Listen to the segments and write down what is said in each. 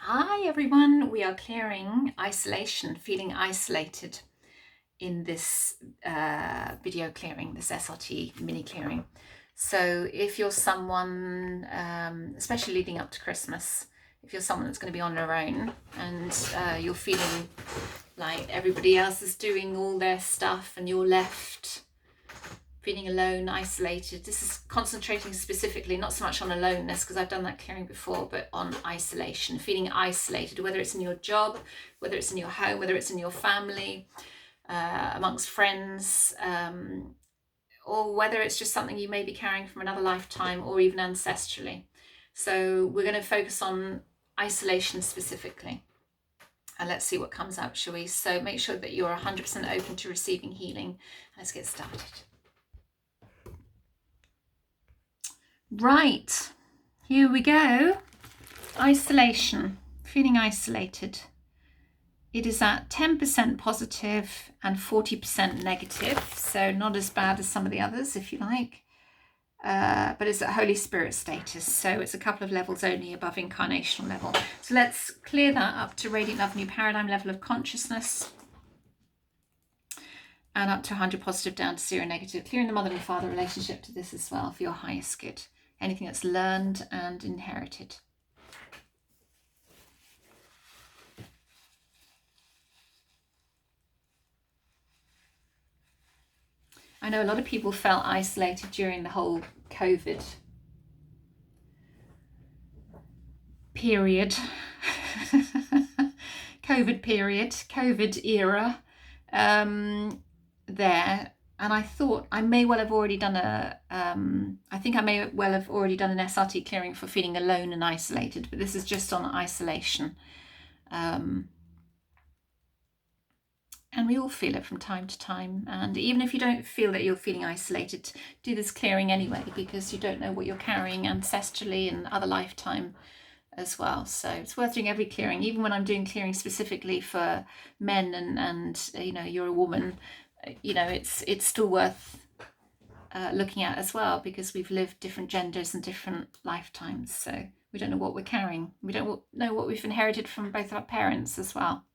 Hi everyone, we are clearing isolation, feeling isolated in this video clearing, this SRT mini clearing. So if you're someone, especially leading up to Christmas, if you're someone that's going to be on their own and you're feeling like everybody else is doing all their stuff and you're left feeling alone, isolated. This is concentrating specifically, not so much on aloneness, because I've done that clearing before, but on isolation, feeling isolated, whether it's in your job, whether it's in your home, whether it's in your family, amongst friends, or whether it's just something you may be carrying from another lifetime or even ancestrally. So we're going to focus on isolation specifically. And let's see what comes up, shall we? So make sure that you're 100% open to receiving healing. Let's get started. Right, here we go. Isolation, feeling isolated. It is at 10% positive and 40% negative, so not as bad as some of the others, if you like. But it's at Holy Spirit status, so it's a couple of levels only above incarnational level. So let's clear that up to Radiant Love New Paradigm level of consciousness. And up to 100 positive down to 0 negative. Clearing the mother and father relationship to this as well for your highest good. Anything that's learned and inherited. I know a lot of people felt isolated during the whole COVID period. COVID era there. And I thought I may well have already done I think I may well have already done an SRT clearing for feeling alone and isolated, but this is just on isolation. And we all feel it from time to time. And even if you don't feel that you're feeling isolated, do this clearing anyway, because you don't know what you're carrying ancestrally in other lifetime as well. So it's worth doing every clearing, even when I'm doing clearing specifically for men and you know, you're a woman, you know, it's still worth looking at as well, because we've lived different genders and different lifetimes, so we don't know what we're carrying. We don't know what we've inherited from both our parents as well.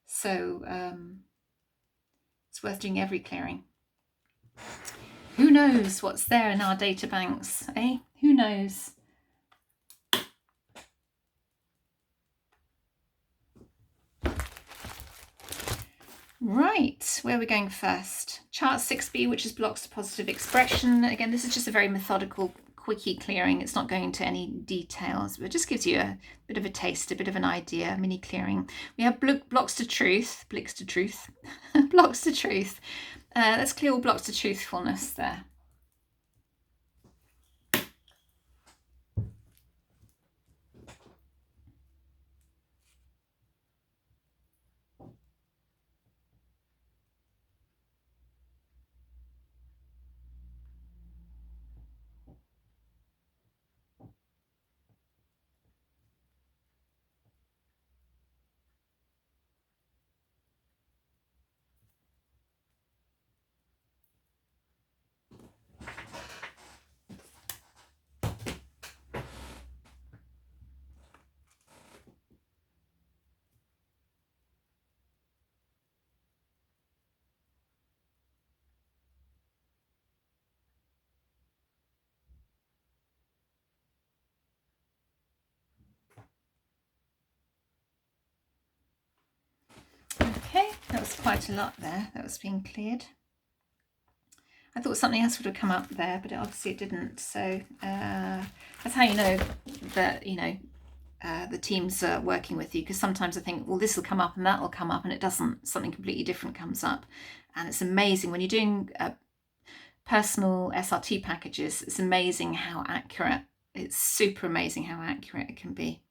So it's worth doing every clearing. Who knows what's there in our data banks, eh? Who knows? Right, where are we going first? Chart 6B, which is blocks to positive expression. Again, this is just a very methodical, quickie clearing. It's not going into any details, but it just gives you a bit of a taste, a bit of an idea, mini clearing. We have blocks to truth, blocks to truth. Let's clear all blocks to truthfulness there. Okay, that was quite a lot there that was being cleared. I thought something else would have come up there, but obviously it didn't. So that's how you know that, you know, the teams are working with you, because sometimes I think, well, this will come up and that will come up, and it doesn't. Something completely different comes up. And it's amazing when you're doing personal SRT packages, it's amazing how accurate, it's super amazing how accurate it can be.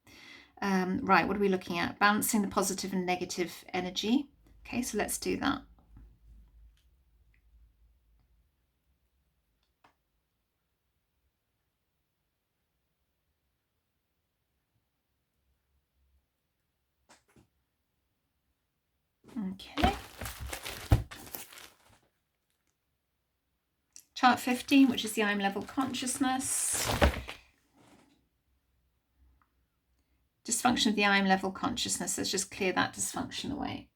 Right, what are we looking at? Balancing the positive and negative energy. Okay, so let's do that. Okay. Chart 15, which is the I'm level consciousness. Dysfunction of the I am level consciousness. Let's just clear that dysfunction away.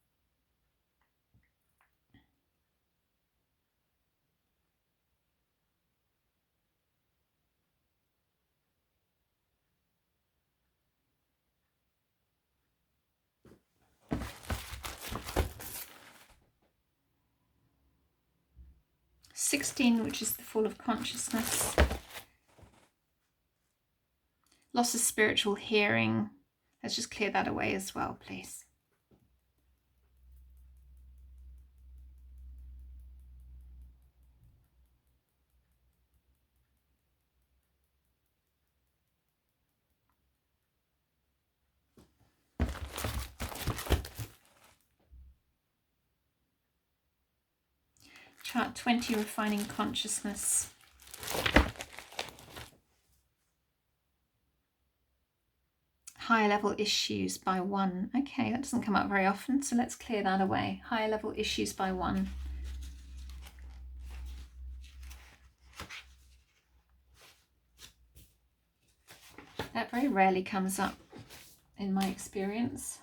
(16), which is the fall of consciousness. Loss of spiritual hearing. Let's just clear that away as well, please. Chart 20, refining consciousness. Higher level issues by 1. Okay, that doesn't come up very often, so let's clear that away. Higher level issues by 1. That very rarely comes up in my experience.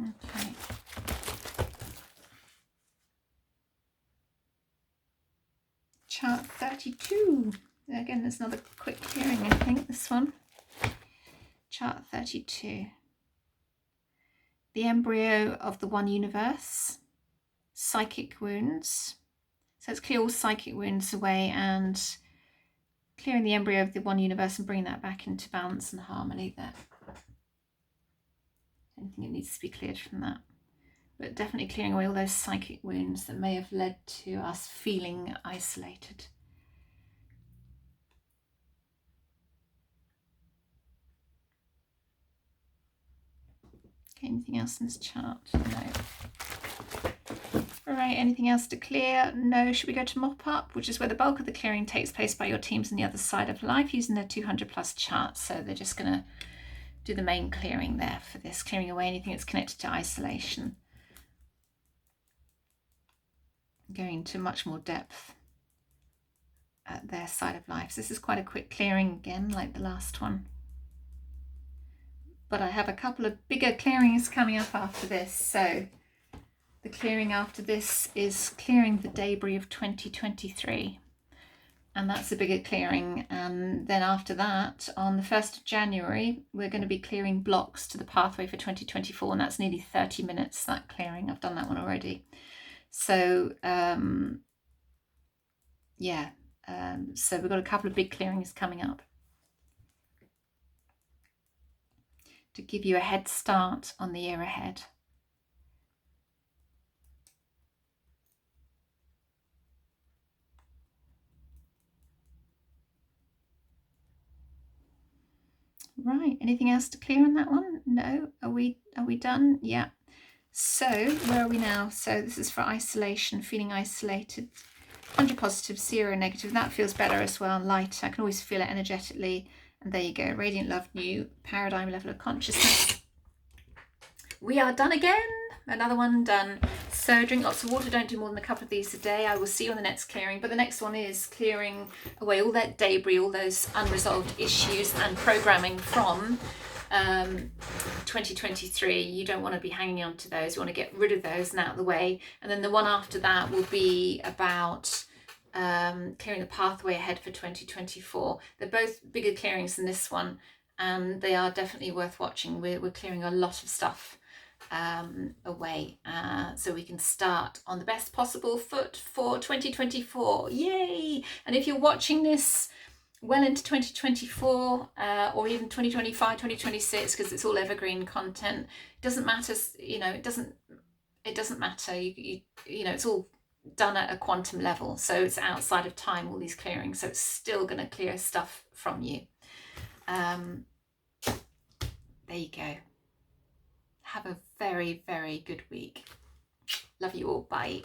Okay. Chart 32. Again, there's another quick clearing, I think, this one. Chart 32. The embryo of the one universe. Psychic wounds. So let's clear all psychic wounds away and clearing the embryo of the one universe and bringing that back into balance and harmony there. Anything that needs to be cleared from that. But definitely clearing away all those psychic wounds that may have led to us feeling isolated. Okay, anything else in this chart? No. All right, anything else to clear? No. Should we go to mop up, which is where the bulk of the clearing takes place by your teams on the other side of life using their 200+ charts. So they're just going to do the main clearing there for this, clearing away anything that's connected to isolation. Going into much more depth at their side of life. So this is quite a quick clearing again, like the last one. But I have a couple of bigger clearings coming up after this. So the clearing after this is clearing the debris of 2023. And that's a bigger clearing. And then after that, on the 1st of January, we're going to be clearing blocks to the pathway for 2024. And that's nearly 30 minutes, that clearing. I've done that one already. So, yeah. So we've got a couple of big clearings coming up to give you a head start on the year ahead. Right, anything else to clear on that one? No. Are we done? Yeah. So where are we now? So this is for isolation, feeling isolated. 100 positive, 0 negative. That feels better as well. Light. I can always feel it energetically. And there you go. Radiant love, new paradigm level of consciousness. We are done again. Another one done. So drink lots of water. Don't do more than a couple of these a day. I will see you on the next clearing. But the next one is clearing away all that debris, all those unresolved issues and programming from 2023. You don't want to be hanging on to those. You want to get rid of those and out of the way. And then the one after that will be about clearing the pathway ahead for 2024. They're both bigger clearings than this one, and they are definitely worth watching. We're clearing a lot of stuff away so we can start on the best possible foot for 2024. Yay! And if you're watching this well into 2024 or even 2025, 2026, because it's all evergreen content, it doesn't matter, you know, it doesn't matter. You know, it's all done at a quantum level, so it's outside of time, all these clearings, so it's still going to clear stuff from you. There you go. Have a very, very good week. Love you all. Bye.